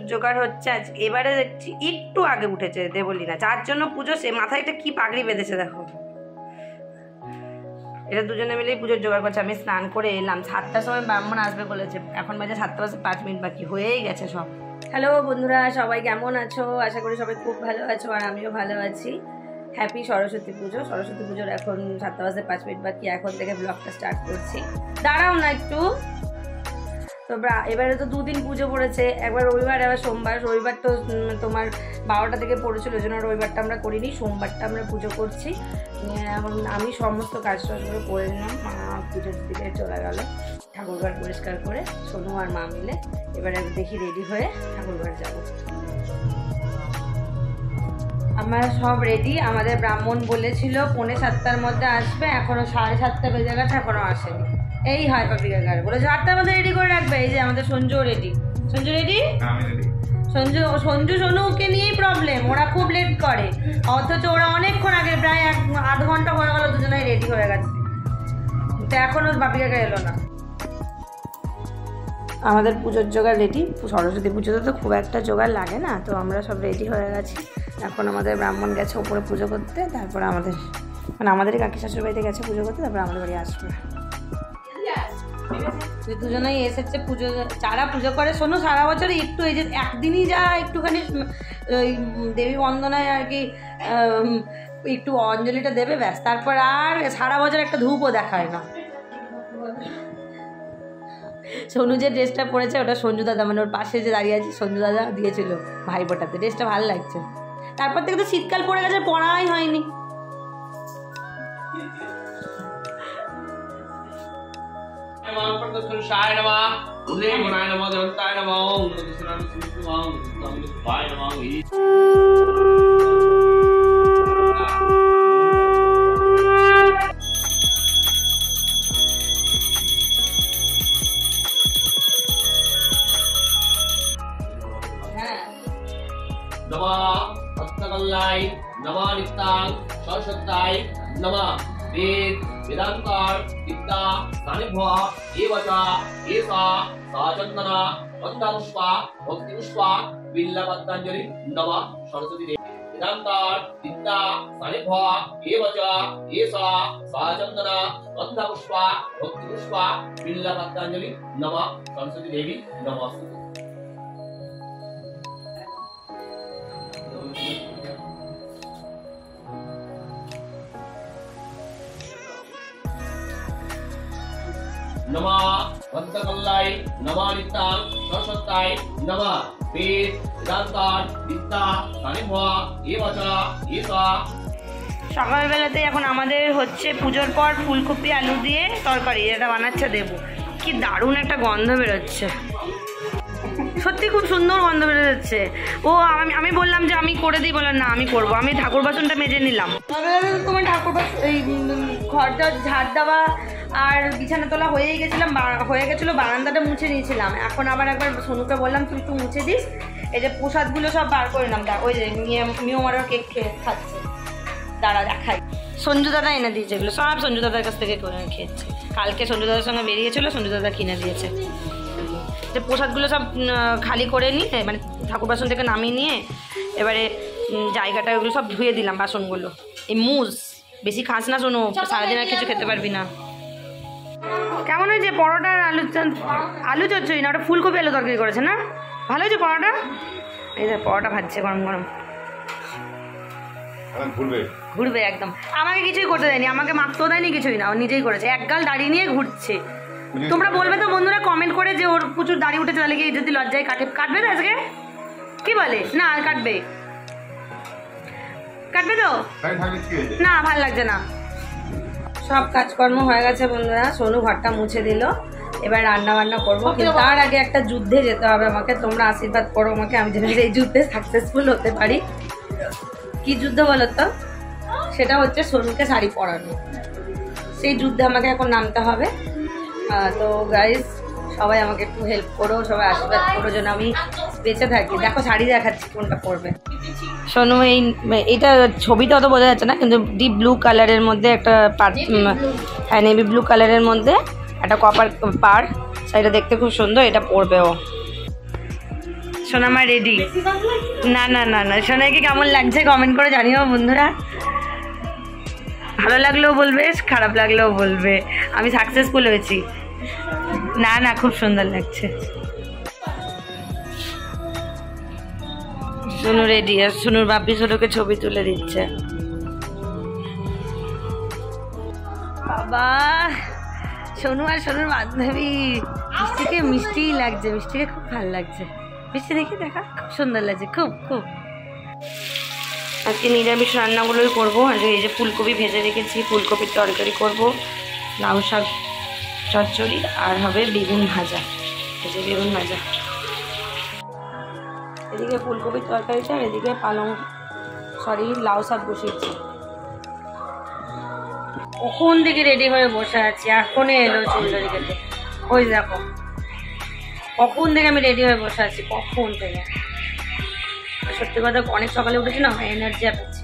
পুজোর জোগাড় হচ্ছে। আজ এবারে দেখছি একটু আগে উঠেছে দেবলীনা, যার জন্য পুজো সে মাথায় একটা কি পাগড়ি বেঁধেছে দেখো। এটা দুজনে মিলেই পুজোর জোগাড় করছে। আমি স্নান করে এলাম, 7টার সময় ব্রাহ্মণ আসবে বলেছে, এখন বাজে 7:05 বাকি, হয়েই গেছে সব। হ্যালো বন্ধুরা, সবাই কেমন আছো? আশা করি সবাই খুব ভালো আছো, আর আমিও ভালো আছি। হ্যাপি সরস্বতী পুজো। সরস্বতী পুজোর এখন 7:05 বাকি, এখন থেকে ব্লগটা স্টার্ট করছি। দাঁড়াও না একটু। তো এবারে তো 2 দিন পুজো পড়েছে, একবার রবিবার আবার সোমবার। রবিবার তো তোমার 12টা থেকে পড়েছিল, ওই জন্য রবিবারটা আমরা করিনি, সোমবারটা আমরা পুজো করছি। এখন আমি সমস্ত কাজ করে করে নিলাম, মা পুজোর দিকে চলে গেল ঠাকুরঘর পরিষ্কার করে, সোনু আর মা মিলে। এবারে দেখি রেডি হয়ে ঠাকুরঘর যাব। আমরা সব রেডি। আমাদের ব্রাহ্মণ বলেছিল 6:45-7টার মধ্যে আসবে, এখনো 7:30 বেজে গেছে, এখনো আসেনি। এই হয় পাপি কাকার বলেছে 8টার মধ্যে রেডি করে রাখবে। এই যে আমাদের সঞ্জু রেডি। সঞ্জু রেডি? সঞ্জু সোনুকে নিয়েই প্রবলেম, ওরা খুব লেট করে, অথচ ওরা অনেকক্ষণ আগে প্রায় 1/2 ঘন্টা হয়ে গেল দুজনেই রেডি হয়ে গেছে, তো এখনো পাপি কাকা এলো না। আমাদের পুজোর জোগাড় রেডি। সরস্বতী পুজোতে তো খুব একটা জোগাড় লাগে না, তো আমরা সব রেডি হয়ে গেছি। এখন আমাদের ব্রাহ্মণ গেছে ওপরে পুজো করতে, তারপরে আমাদেরই কাকি শাশুড়ি বাড়িতে গেছে পুজো করতে, তারপরে আমাদের বাড়ি আসবে। দুজনেই এসেছে পুজো, যারা পুজো করে শোনো সারা বছর একটু, এই যে একদিনই যা একটুখানি ওই দেবী বন্দনায় আর কি একটু অঞ্জলিটা দেবে, ব্যাস, তারপর আর সারা বছর একটা ধূপও দেখায় না। সোনু যে ড্রেসটা পরেছে ওটা সঞ্জু দাদা, মানে ওর পাশে যে দাঁড়িয়ে আছে সঞ্জু দাদা দিয়েছিল ভাই বোটাতে। ড্রেসটা ভালো লাগছে। তারপর থেকে তো শীতকাল পড়ে গেছে, পড়াই হয়নি। नमः नित्यां सरस्वत्याय नमः। वेद वेदांतार विद्या सानिभ्वा एवचा एसा साचंदना वंदपुष्पा भक्तिपुष्पा बिल्लपत्रांजलि नमः सरस्वती देवी। वेदांतार विद्या सानिभ्वा एवचा एसा साचंदना वंदपुष्पा भक्तिपुष्पा बिल्लपत्रांजलि नमः सरस्वती देवी नमस्ते। नमः वंदकल्लाय नमः नित्यां सरस्वत्याय नमः। वेद वेदांतार विद्या सानिभ्वा एवचा एसा। সকালবেলাতে এখন আমাদের হচ্ছে পুজোর পর ফুলকপি আলু দিয়ে তরকারি, এটা বানাচ্ছে দেবো। কি দারুণ একটা গন্ধ বেরোচ্ছে, সত্যি খুব সুন্দর গন্ধ বেরো যাচ্ছে। ও আমি বললাম যে আমি করে দিই, বললাম না আমি করবো। আমি ঠাকুর বাসনটা মেজে নিলাম। তোমার ঠাকুর বাসন এই ঘরটা ঝাড় দেওয়া আর বিছানা তোলা হয়ে গেছিলো, বারান্দাটা মুছে নিয়েছিলাম। এখন আবার একবার সোনুকে বললাম তুই একটু মুছে দিস। এই যে প্রসাদগুলো সব বার করে নিলাম, ওই যে মিওমারার কেক খেয়ে খাচ্ছে, দাঁড়া দেখাই। সঞ্জু দাদা এনে দিয়েছে এগুলো সব, সঞ্জু দাদার কাছ থেকে করে খেয়েছে। কালকে সঞ্জু দাদার সঙ্গে বেরিয়েছিল, সঞ্জু দাদা কিনে দিয়েছে। যে প্রসাদগুলো সব খালি করে নিয়ে, মানে ঠাকুর বাসন থেকে নামিয়ে নিয়ে এবারে জায়গাটা ওগুলো সব ধুয়ে দিলাম বাসনগুলো। এই মুজ বেশি খাস না শোনো, সারাদিন আর কিছু খেতে পারবি না। কেমন হয়েছে পরোটা আর আলু চচ্চড়ি? না ওটা ফুলকপি আলু তরকারি করেছে না? ভালো হয়েছে পরোটা। এই যে পরোটা ভাজছে গরম গরম, ঘুরবে একদম। আমাকে কিছুই করতে দেয়নি, আমাকে মাখতেও দেয়নি, কিছুই না, ও নিজেই করেছে। এক গাল দাড়ি নিয়ে ঘুরছে। তোমরা বলবে তো বন্ধুরা কমেন্ট করে যে ওর প্রচুর দাড়ি উঠেছে, তাহলে কি যদি লজ্জায় কাটবে তো আজকে? কি বলে? না কাটবে তো না, ভাল লাগছে না। সব কাজকর্ম হয়ে গেছে বন্ধুরা, সোনু ঘরটা মুছে দিল। এবার রান্না বান্না করবো, কিন্তু তার আগে একটা যুদ্ধে যেতে হবে আমাকে। তোমরা আশীর্বাদ করো আমাকে, আমি যেন এই যুদ্ধে সাকসেসফুল হতে পারি। কি যুদ্ধ বলো তো? সেটা হচ্ছে সোনুকে শাড়ি পরানো। সেই যুদ্ধে আমাকে এখন নামতে হবে। তো গাইজ সবাই আমাকে একটু হেল্প করো, সবাই আশীর্বাদ করো যেন আমি বেঁচে থাকি। দেখো শাড়ি দেখাচ্ছি কোনটা পরবে। শোনো, এইটা ছবিটা অত বোঝা যাচ্ছে না, কিন্তু ডিপ ব্লু কালারের মধ্যে একটা হ্যাঁ নেভি ব্লু কালারের মধ্যে একটা কপার পার, শাড়িটা দেখতে খুব সুন্দর, এটা পরবে ও। সোনামা রেডি। না না না না, সোনাইকে কেমন লাগছে কমেন্ট করে জানিও বন্ধুরা। ভালো লাগলেও বলবে, খারাপ লাগলেও বলবে আমি সাকসেসফুল হয়েছি। না না, খুব সুন্দর লাগছে। সোনু রেডি, আর সোনুর বাপি সোনুকে ছবি তুলে দিচ্ছে। বাবা, সোনু আর সোনুর বান্ধবী মিষ্টিকে মিষ্টিই লাগছে, মিষ্টিকে খুব ভালো লাগছে। মিষ্টি দেখে দেখা খুব সুন্দর লাগছে, খুব খুব। আজকে নিরামিষ রান্নাগুলোই করবো। আজকে এই যে ফুলকপি ভেজে রেখেছি, ফুলকপির তরকারি করব, লাউ শাক চচ্চড়ি, আর হবে বেগুন ভাজা। এই যে বেগুন ভাজা, এদিকে ফুলকপির তরকারিটা, আর এদিকে লাউ শাক বসিয়েছি। কখন থেকে রেডি হয়ে বসে আছি, এখনই এলো চুলদারি কেটে। ওই দেখো, কখন থেকে আমি রেডি হয়ে বসে আছি, কখন থেকে। সত্যি কথা, অনেক সকালে উঠেছি না, এনার্জি পাচ্ছি।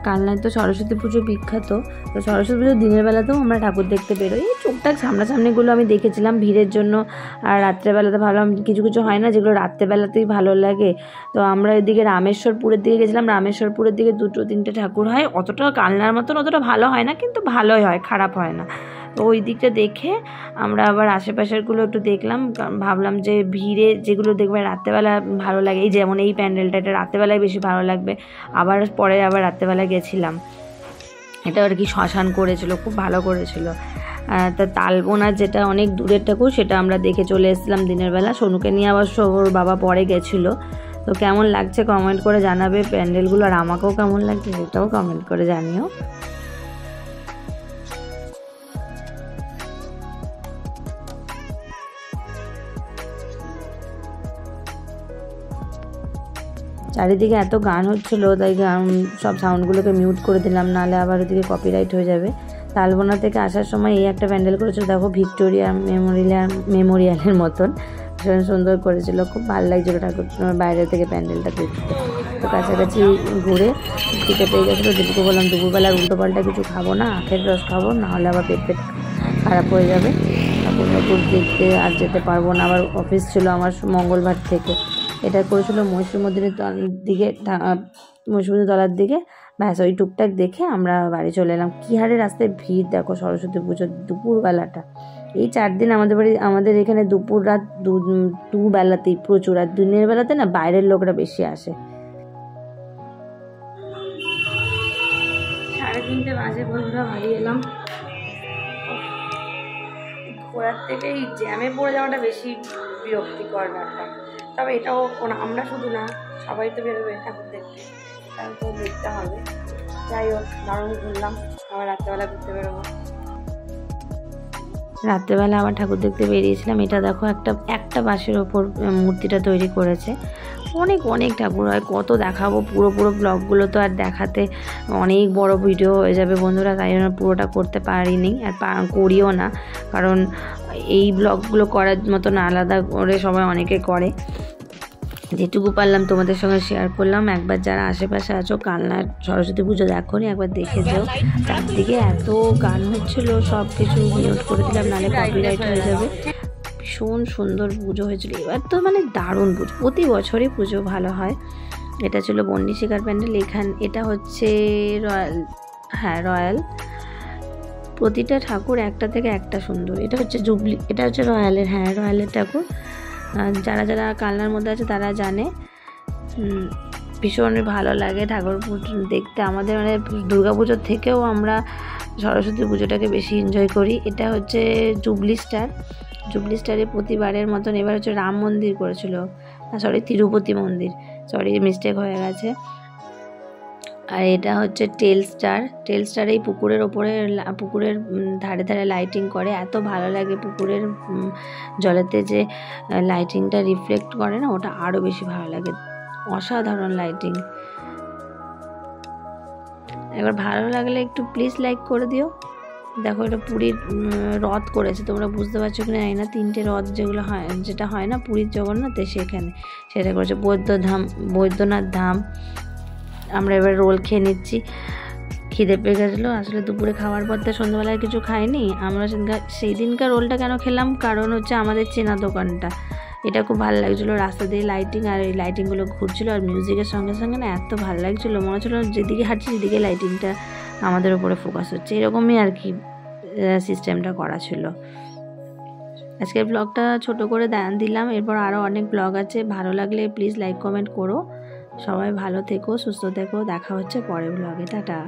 কালনায় তো সরস্বতী পুজো বিখ্যাত। তো সরস্বতী পুজোর দিনের বেলাতেও আমরা ঠাকুর দেখতে বেরোই। এই টুকটাক সামনাসামনিগুলো আমি দেখেছিলাম ভিড়ের জন্য, আর রাত্রেবেলাতে ভাবলাম কিছু কিছু হয় না যেগুলো রাত্রেবেলাতেই ভালো লাগে। তো আমরা এদিকে রামেশ্বরপুরের দিকে গেছিলাম। রামেশ্বরপুরের দিকে 2-3টে ঠাকুর হয়, অতটা কালনার মতন অতটা ভালো হয় না, কিন্তু ভালোই হয়, খারাপ হয় না। তো ওই দিকটা দেখে আমরা আবার আশেপাশেরগুলো একটু দেখলাম। ভাবলাম যে ভিড়ে যেগুলো দেখবে রাত্রেবেলা ভালো লাগে, এই যেমন এই প্যান্ডেলটা, এটা রাত্রেবেলায় বেশি ভালো লাগবে। আবার পরে আবার রাত্রেবেলা গেছিলাম, এটা আর কি শ্মশান করেছিল, খুব ভালো করেছিল। তা তালবোনার যেটা অনেক দূরের ঠাকুর, সেটা আমরা দেখে চলে এসেছিলাম দিনের বেলা। সোনুকে নিয়ে আবার ওর বাবা পরে গেছিলো। তো কেমন লাগছে কমেন্ট করে জানাবে প্যান্ডেলগুলো, আর আমাকেও কেমন লাগছে সেটাও কমেন্ট করে জানিও। চারিদিকে এত গান হচ্ছিলো, তাই সব সাউন্ডগুলোকে মিউট করে দিলাম, নাহলে আবার ওদিকে কপিরাইট হয়ে যাবে। তালবোনা থেকে আসার সময় এই একটা প্যান্ডেল করেছিল, দেখো ভিক্টোরিয়া মেমোরিয়ালের মতন, ভীষণ সুন্দর করেছিল, খুব ভালো লাগছিলো ঠাকুর বাইরে থেকে প্যান্ডেলটা দেখতে। তো কাছাকাছি ঘুরে টিকিট পেয়ে গেছিলো। দুপুরকে বললাম দুপুরবেলার উল্টোপাল্টা কিছু খাবো না, আখের রস খাবো, নাহলে আবার পেট খারাপ হয়ে যাবে। ঠাকুর ঠাকুর দেখতে আর যেতে পারবো না, আবার অফিস ছিল আমার মঙ্গলবার থেকে। এটা করেছিল মহিষমন্দিরের দিকে, মহিষমন্দির তলার দিকে। ব্যাস ওই টুকটাক দেখে আমরা বাড়ি চলে এলাম। কী হারে রাস্তায় ভিড় দেখো সরস্বতী পুজোর দুপুরবেলাটা। এই 4 দিন আমাদের এখানে দুপুর রাত দু বেলাতেই প্রচুর, আর দিনের বেলাতে না বাইরের লোকরা বেশি আসে। 3:30 বাজে বন্ধুরা, বাড়ি এলাম। ঘোরার থেকে এই জ্যামে পড়ে যাওয়াটা বেশি বিরক্তিকর ব্যাপার। তবে এটাও আমরা শুধু না, সবাই তো বেরোবে ঠাকুর দেখতে, তাহলে তো দেখতে হবে। যাই হোক, দারুণ ঘুরলাম। আবার রাত্রেবেলা ঘুরতে বেরোবো। রাত্রেবেলা আবার ঠাকুর দেখতে বেরিয়েছিলাম। এটা দেখো, একটা বাঁশের ওপর মূর্তিটা তৈরি করেছে। অনেক ঠাকুর হয়, কত দেখাবো। পুরো ব্লগগুলো তো আর দেখাতে অনেক বড় ভিডিও হয়ে যাবে বন্ধুরা, তাই জন্য পুরোটা করতে পারিনি, আর করিও না, কারণ এই ব্লগগুলো করার মতন আলাদা করে সবাই অনেকে করে। যেটুকু পারলাম তোমাদের সঙ্গে শেয়ার করলাম। একবার যারা আশেপাশে আছো, কালনার সরস্বতী পুজো দেখো নি, একবার দেখে যাও। চারদিকে এত গান হচ্ছিল, সব কিছু মিউট করে দিলাম, নাহলে কপিরাইট হয়ে যাবে। ভীষণ সুন্দর পুজো হয়েছিল এবার, তো মানে দারুণ পুজো। প্রতি বছরই পুজো ভালো হয়। এটা ছিল বন্নি শিকার প্যান্ডেল। এটা হচ্ছে রয়্যাল। প্রতিটা ঠাকুর একটা থেকে একটা সুন্দর। এটা হচ্ছে জুবলি, এটা হচ্ছে রয়্যালের ঠাকুর। যারা কালনার মধ্যে আছে তারা জানে। ভীষণ ভালো লাগে ঠাকুর পুজো দেখতে। আমাদের মানে দুর্গা পুজোর থেকেও আমরা সরস্বতী পুজোটাকে বেশি এনজয় করি। এটা হচ্ছে জুবলি স্টারে প্রতিবারের মতন এবার হচ্ছে রাম মন্দির করেছিল, তিরুপতি মন্দির, মিস্টেক হয়ে গেছে। আর এটা হচ্ছে টেল স্টার। এই পুকুরের ধারে ধারে লাইটিং করে, এত ভালো লাগে। পুকুরের জলেতে যে লাইটিংটা রিফ্লেক্ট করে না, ওটা আরও বেশি ভালো লাগে। অসাধারণ লাইটিং। একবার ভালো লাগলে একটু প্লিজ লাইক করে দিও। দেখো, এটা পুরীর রথ করেছে, তোমরা বুঝতে পারছো কিনা জানি না। 3টে রথ যেটা হয় না পুরীর জগন্নাথে, সেটা করেছে। বৈদ্যনাথ ধাম, আমরা এবার রোল খেয়ে নিচ্ছি। খিদে পেয়ে গেছিলো, আসলে দুপুরে খাওয়ার পর তো সন্ধ্যাবেলায় কিছু খাইনি আমরা। সেই দিনকার রোলটা কেন খেলাম, কারণ হচ্ছে আমাদের চেনা দোকানটা, এটা খুব ভালো লাগছিলো। রাস্তা দিয়ে লাইটিং, আর এই লাইটিংগুলো ঘুরছিলো আর মিউজিকের সঙ্গে সঙ্গে না এত ভালো লাগছিলো, মনে হচ্ছিলো যেদিকে হাঁটছি সেদিকে লাইটিংটা আমাদের উপরে ফোকাস হচ্ছে, এরকমই আর কি সিস্টেমটা করা ছিল। আজকের ব্লগটা ছোট করে দিলাম, এরপর আরও অনেক ব্লগ আছে। ভালো লাগলে প্লিজ লাইক কমেন্ট করো। সবাই ভালো থেকো, সুস্থ থেকো, দেখা হচ্ছে পরের ব্লগে। টাটা।